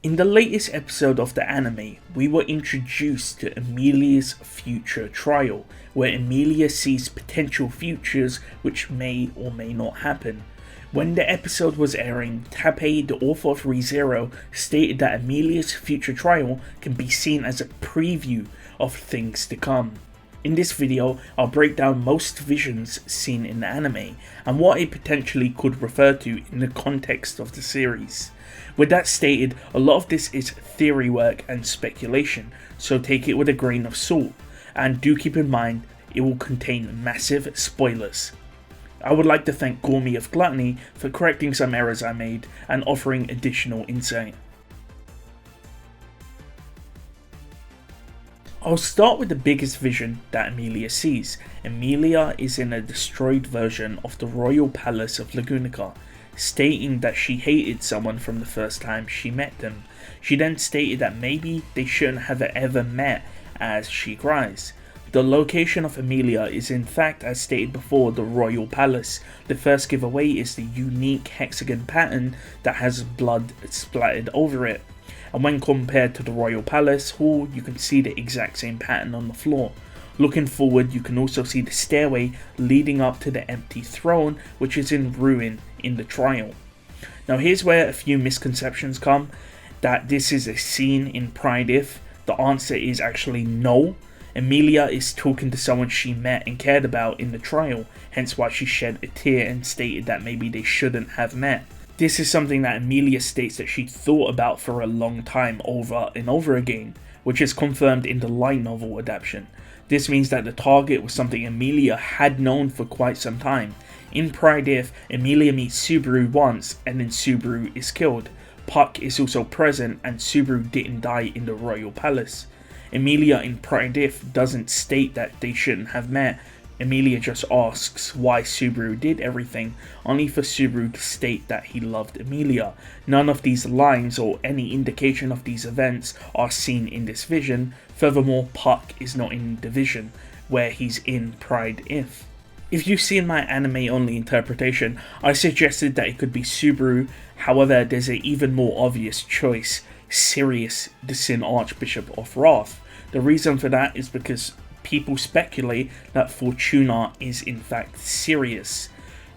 In the latest episode of the anime, we were introduced to Emilia's future trial, where Emilia sees potential futures which may or may not happen. When the episode was airing, Tappei, the author of ReZero, stated that Emilia's future trial can be seen as a preview of things to come. In this video, I'll break down most visions seen in the anime, and what it potentially could refer to in the context of the series. With that stated, a lot of this is theory work and speculation, so take it with a grain of salt, and do keep in mind it will contain massive spoilers. I would like to thank Gormy of Gluttony for correcting some errors I made and offering additional insight. I'll start with the biggest vision that Emilia sees. Emilia is in a destroyed version of the royal palace of Lagunica, stating that she hated someone from the first time she met them. She then stated that maybe they shouldn't have ever met, as she cries. The location of Emilia is in fact, as stated before, the royal palace. The first giveaway is the unique hexagon pattern that has blood splattered over it. And when compared to the royal palace hall, you can see the exact same pattern on the floor. Looking forward, you can also see the stairway leading up to the empty throne, which is in ruin in the trial. Now here's where a few misconceptions come, that this is a scene in Pride If. The answer is actually no. Emilia is talking to someone she met and cared about in the trial, hence why she shed a tear and stated that maybe they shouldn't have met. This is something that Emilia states that she thought about for a long time over and over again, which is confirmed in the light novel adaptation. This means that the target was something Emilia had known for quite some time. In Pride If, Emilia meets Subaru once and then Subaru is killed. Puck is also present and Subaru didn't die in the royal palace. Emilia in Pride If doesn't state that they shouldn't have met. Emilia just asks why Subaru did everything, only for Subaru to state that he loved Emilia. None of these lines or any indication of these events are seen in this vision. Furthermore, Puck is not in the vision, where he's in Pride If. If you've seen my anime only interpretation, I suggested that it could be Subaru. However, there's an even more obvious choice, Sirius, the Sin Archbishop of Wrath. The reason for that is because people speculate that Fortuna is in fact Sirius.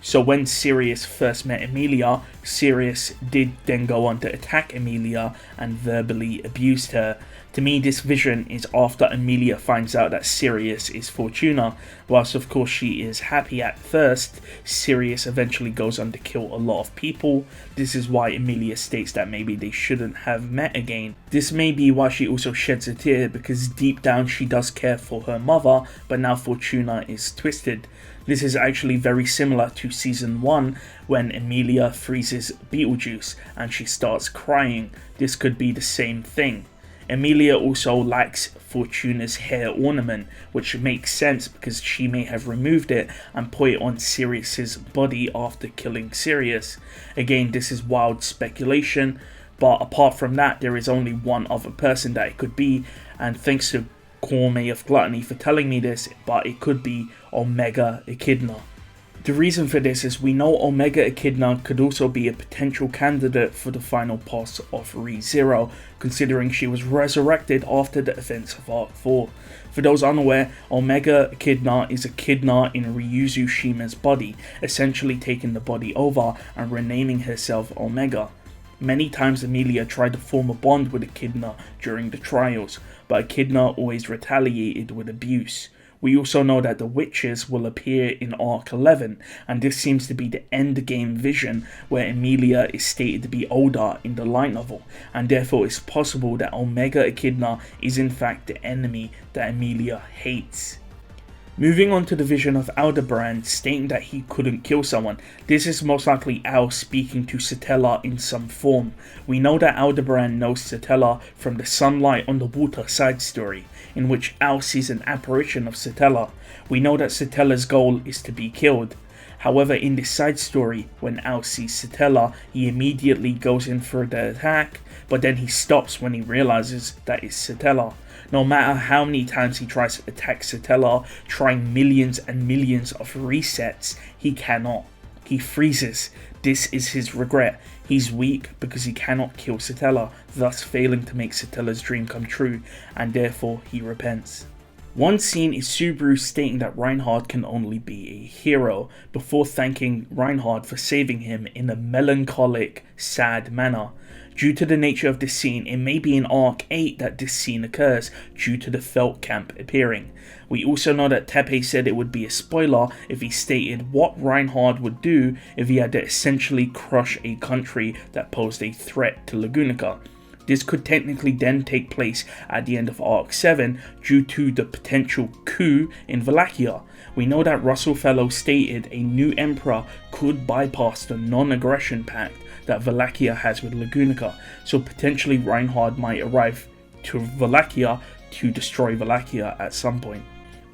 So when Sirius first met Emilia, Sirius did then go on to attack Emilia and verbally abused her. To me, this vision is after Emilia finds out that Sirius is Fortuna. Whilst of course she is happy at first, Sirius eventually goes on to kill a lot of people. This is why Emilia states that maybe they shouldn't have met again. This may be why she also sheds a tear, because deep down she does care for her mother, but now Fortuna is twisted. This is actually very similar to season 1 when Emilia freezes Beetlejuice and she starts crying. This could be the same thing. Emilia also likes Fortuna's hair ornament, which makes sense because she may have removed it and put it on Sirius's body after killing Sirius. Again, this is wild speculation, but apart from that, there is only one other person that it could be, and thanks to Gormy of Gluttony for telling me this, but it could be Omega Echidna. The reason for this is we know Omega Echidna could also be a potential candidate for the final boss of ReZero, considering she was resurrected after the events of Arc 4. For those unaware, Omega Echidna is Echidna in Ryuzu Shima's body, essentially taking the body over and renaming herself Omega. Many times Emilia tried to form a bond with Echidna during the trials, but Echidna always retaliated with abuse. We also know that the witches will appear in Arc 11, and this seems to be the endgame vision where Emilia is stated to be older in the light novel, and therefore it's possible that Omega Echidna is in fact the enemy that Emilia hates. Moving on to the vision of Aldebaran stating that he couldn't kill someone. This is most likely Al speaking to Satella in some form. We know that Aldebaran knows Satella from the Sunlight on the Water side story, in which Al sees an apparition of Satella. We know that Satella's goal is to be killed. However, in this side story, when Al sees Satella, he immediately goes in for the attack, but then he stops when he realizes that it's Satella. No matter how many times he tries to attack Satella, trying millions and millions of resets, he cannot. He freezes. This is his regret. He's weak because he cannot kill Satella, thus failing to make Satella's dream come true, and therefore he repents. One scene is Subaru stating that Reinhardt can only be a hero, before thanking Reinhardt for saving him in a melancholic, sad manner. Due to the nature of this scene, it may be in Arc 8 that this scene occurs, due to the Felt Camp appearing. We also know that Tappei said it would be a spoiler if he stated what Reinhardt would do if he had to essentially crush a country that posed a threat to Lagunica. This could technically then take place at the end of Arc 7 due to the potential coup in Wallachia. We know that Russell Fellow stated a new emperor could bypass the non-aggression pact that Wallachia has with Lagunica, so potentially Reinhardt might arrive to Wallachia to destroy Wallachia at some point.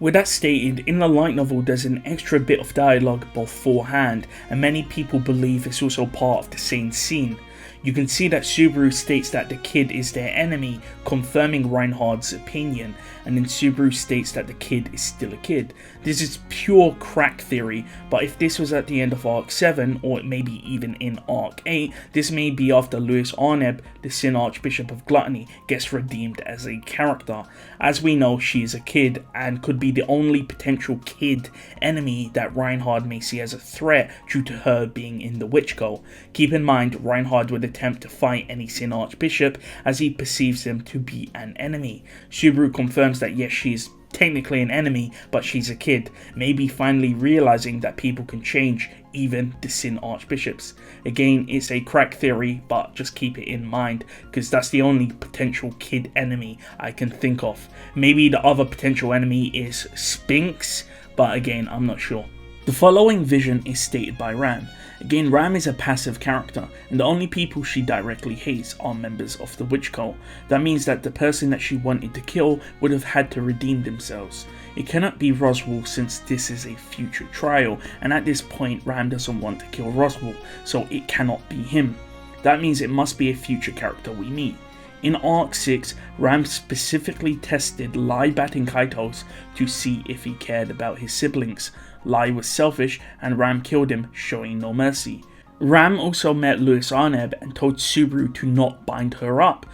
With that stated, in the light novel there's an extra bit of dialogue beforehand, and many people believe it's also part of the same scene. You can see that Subaru states that the kid is their enemy, confirming Reinhardt's opinion, and then Subaru states that the kid is still a kid. This is pure crack theory, but if this was at the end of Arc 7, or maybe even in Arc 8, this may be after Louis Arneb, the Sin Archbishop of Gluttony, gets redeemed as a character. As we know, she is a kid, and could be the only potential kid enemy that Reinhardt may see as a threat due to her being in the Witch Cult. Keep in mind, Reinhardt would attempt to fight any Sin Archbishop as he perceives him to be an enemy. Subaru confirms that yes, she is technically an enemy, but she's a kid, maybe finally realizing that people can change, even the Sin Archbishops. Again, it's a crack theory, but just keep it in mind, because that's the only potential kid enemy I can think of. Maybe the other potential enemy is Spinks, but again, I'm not sure. The following vision is stated by Ram. Again, Ram is a passive character, and the only people she directly hates are members of the Witch Cult. That means that the person that she wanted to kill would have had to redeem themselves. It cannot be Roswaal since this is a future trial, and at this point Ram doesn't want to kill Roswaal, so it cannot be him. That means it must be a future character we meet. In Arc 6, Ram specifically tested Lai Batting Kaitos to see if he cared about his siblings. Lai was selfish and Ram killed him, showing no mercy. Ram also met Louis Arneb and told Subaru to not bind her up.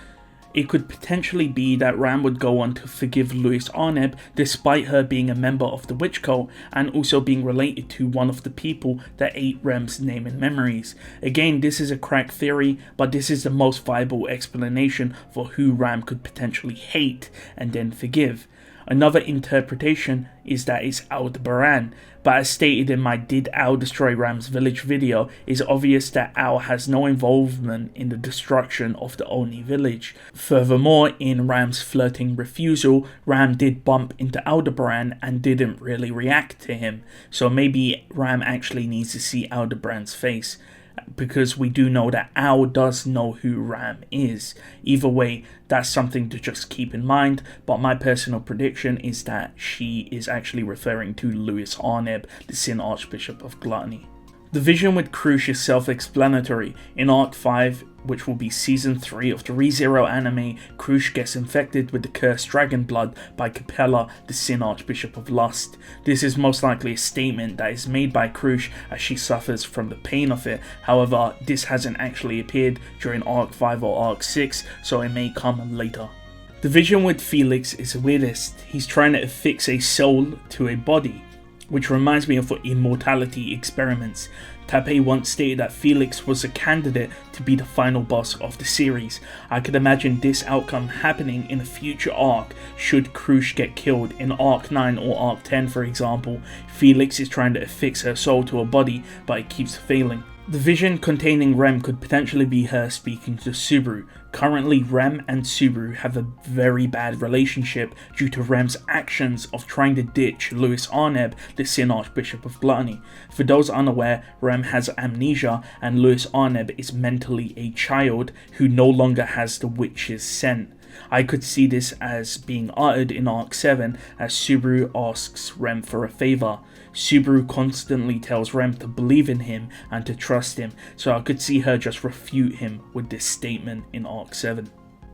It could potentially be that Ram would go on to forgive Louis Arneb despite her being a member of the Witch Cult and also being related to one of the people that ate Rem's name and memories. Again, this is a crack theory, but this is the most viable explanation for who Ram could potentially hate and then forgive. Another interpretation is that it's Aldebaran, but as stated in my Did Al Destroy Ram's Village video, it's obvious that Al has no involvement in the destruction of the Oni village. Furthermore, in Ram's flirting refusal, Ram did bump into Aldebaran and didn't really react to him, so maybe Ram actually needs to see Aldebaran's face, because we do know that Al does know who Ram is. Either way, that's something to just keep in mind, but my personal prediction is that she is actually referring to Louis Arneb, the Sin Archbishop of Gluttony. The vision with Crusch is self-explanatory. In Arc 5, which will be Season 3 of the ReZero anime, Crusch gets infected with the cursed dragon blood by Capella, the Sin Archbishop of Lust. This is most likely a statement that is made by Crusch as she suffers from the pain of it. However, this hasn't actually appeared during Arc 5 or Arc 6, so it may come later. The vision with Felix is the weirdest. He's trying to affix a soul to a body, which reminds me of immortality experiments. Tappei once stated that Felix was a candidate to be the final boss of the series. I could imagine this outcome happening in a future arc should Crusch get killed. In Arc 9 or Arc 10 for example, Felix is trying to affix her soul to her body, but it keeps failing. The vision containing Rem could potentially be her speaking to Subaru. Currently, Rem and Subaru have a very bad relationship due to Rem's actions of trying to ditch Louis Arneb, the Sin Archbishop of Gluttony. For those unaware, Rem has amnesia and Louis Arneb is mentally a child who no longer has the witch's scent. I could see this as being uttered in Arc 7 as Subaru asks Rem for a favour. Subaru constantly tells Rem to believe in him and to trust him, so I could see her just refute him with this statement in Arc 7.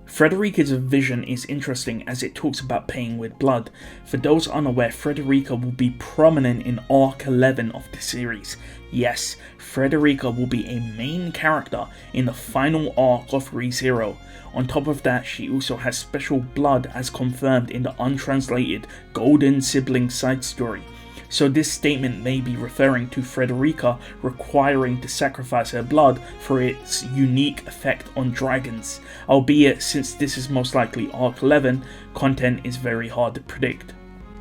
Frederica's vision is interesting as it talks about paying with blood. For those unaware, Frederica will be prominent in Arc 11 of the series. Yes, Frederica will be a main character in the final arc of ReZero. On top of that, she also has special blood as confirmed in the untranslated Golden Sibling side story. So this statement may be referring to Frederica requiring to sacrifice her blood for its unique effect on dragons, albeit since this is most likely Arc 11, content is very hard to predict.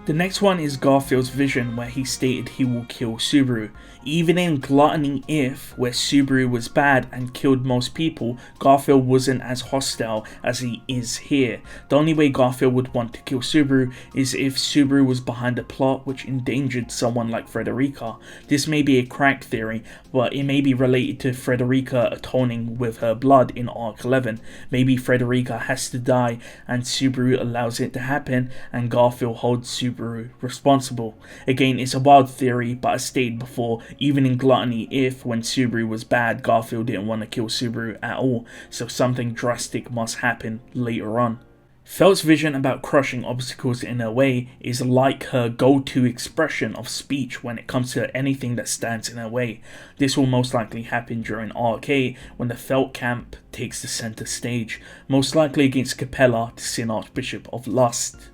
The next one is Garfiel's vision, where he stated he will kill Subaru. Even in Gluttony If, where Subaru was bad and killed most people, Garfield wasn't as hostile as he is here. The only way Garfield would want to kill Subaru is if Subaru was behind a plot which endangered someone like Frederica. This may be a crack theory, but it may be related to Frederica atoning with her blood in Arc 11. Maybe Frederica has to die and Subaru allows it to happen and Garfield holds Subaru responsible. Again, it's a wild theory, but as stated before, even in Gluttony If, when Subaru was bad, Garfield didn't want to kill Subaru at all, so something drastic must happen later on. Felt's vision about crushing obstacles in her way is like her go-to expression of speech when it comes to anything that stands in her way. This will most likely happen during Arc 8 when the Felt camp takes the center stage, most likely against Capella, the Sin Archbishop of Lust.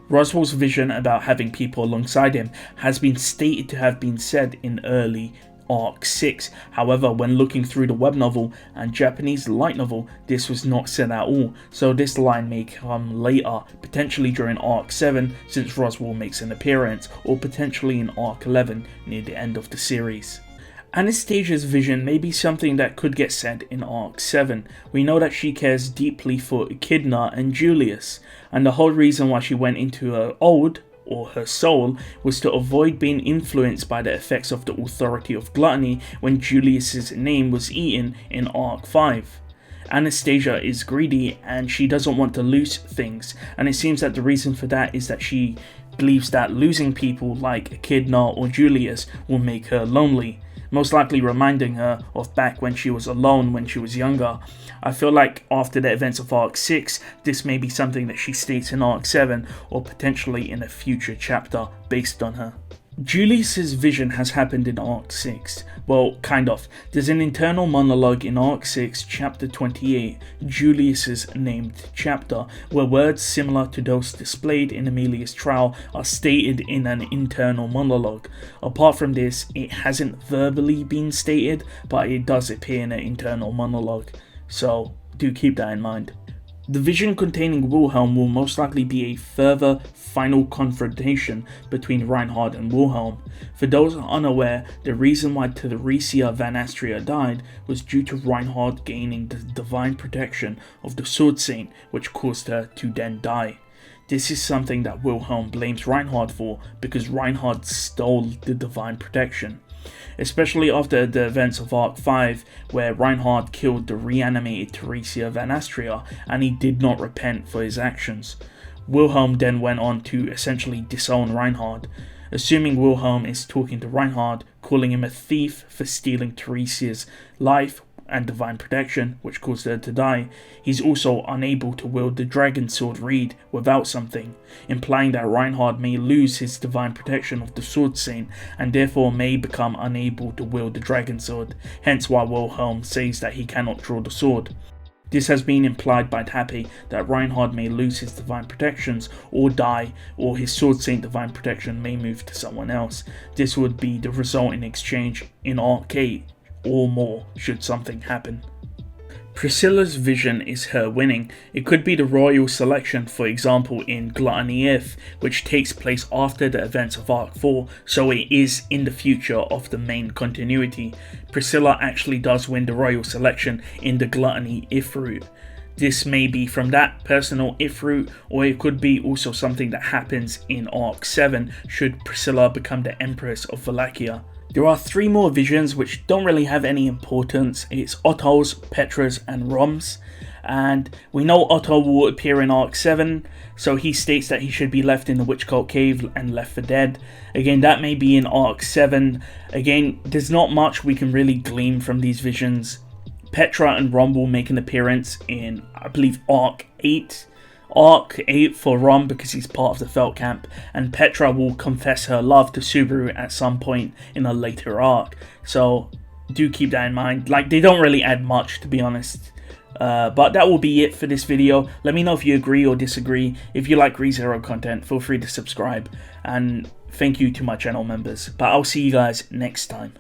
Roswaal's vision about having people alongside him has been stated to have been said in early Arc 6, however when looking through the web novel and Japanese light novel this was not said at all, so this line may come later, potentially during Arc 7 since Roswaal makes an appearance, or potentially in Arc 11 near the end of the series. Anastasia's vision may be something that could get said in Arc 7. We know that she cares deeply for Echidna and Julius, and the whole reason why she went into her ode, or her soul, was to avoid being influenced by the effects of the authority of gluttony when Julius's name was eaten in Arc 5. Anastasia is greedy and she doesn't want to lose things, and it seems that the reason for that is that she believes that losing people like Echidna or Julius will make her lonely, most likely reminding her of back when she was alone when she was younger. I feel like after the events of Arc 6, this may be something that she states in Arc 7 or potentially in a future chapter based on her. Julius's vision has happened in Arc 6. Well, kind of. There's an internal monologue in Arc 6, Chapter 28, Julius's named chapter, where words similar to those displayed in Emilia's trial are stated in an internal monologue. Apart from this, it hasn't verbally been stated, but it does appear in an internal monologue, so do keep that in mind. The vision containing Wilhelm will most likely be a further final confrontation between Reinhardt and Wilhelm. For those unaware, the reason why Theresia Van Astria died was due to Reinhardt gaining the divine protection of the Sword Saint, which caused her to then die. This is something that Wilhelm blames Reinhardt for because Reinhardt stole the divine protection. Especially after the events of Arc 5, where Reinhardt killed the reanimated Theresia Van Astria and he did not repent for his actions. Wilhelm then went on to essentially disown Reinhardt. Assuming Wilhelm is talking to Reinhardt, calling him a thief for stealing Theresia's life and divine protection, which caused her to die, he's also unable to wield the dragon sword reed without something, implying that Reinhardt may lose his divine protection of the Sword Saint and therefore may become unable to wield the dragon sword, hence why Wilhelm says that he cannot draw the sword. This has been implied by Tappei that Reinhardt may lose his divine protections or die, or his Sword Saint divine protection may move to someone else. This would be the resulting exchange in Arc 8 or more should something happen. Priscilla's vision is her winning. It could be the royal selection, for example in Gluttony If, which takes place after the events of Arc 4, so it is in the future of the main continuity. Priscilla actually does win the royal selection in the Gluttony If route. This may be from that personal If route, or it could be also something that happens in Arc 7 should Priscilla become the Empress of Wallachia. There are 3 more visions which don't really have any importance. It's Otto's, Petra's and Rom's. And we know Otto will appear in Arc 7, so he states that he should be left in the Witch Cult Cave and left for dead. Again, that may be in Arc 7. Again, there's not much we can really glean from these visions. Petra and Rom will make an appearance in, I believe, Arc 8. Arc 8 for Rom because he's part of the Felt Camp, and Petra will confess her love to Subaru at some point in a later arc. So do keep that in mind. Like, they don't really add much, to be honest. But that will be it for this video. Let me know if you agree or disagree. If you like ReZero content, feel free to subscribe. And thank you to my channel members. But I'll see you guys next time.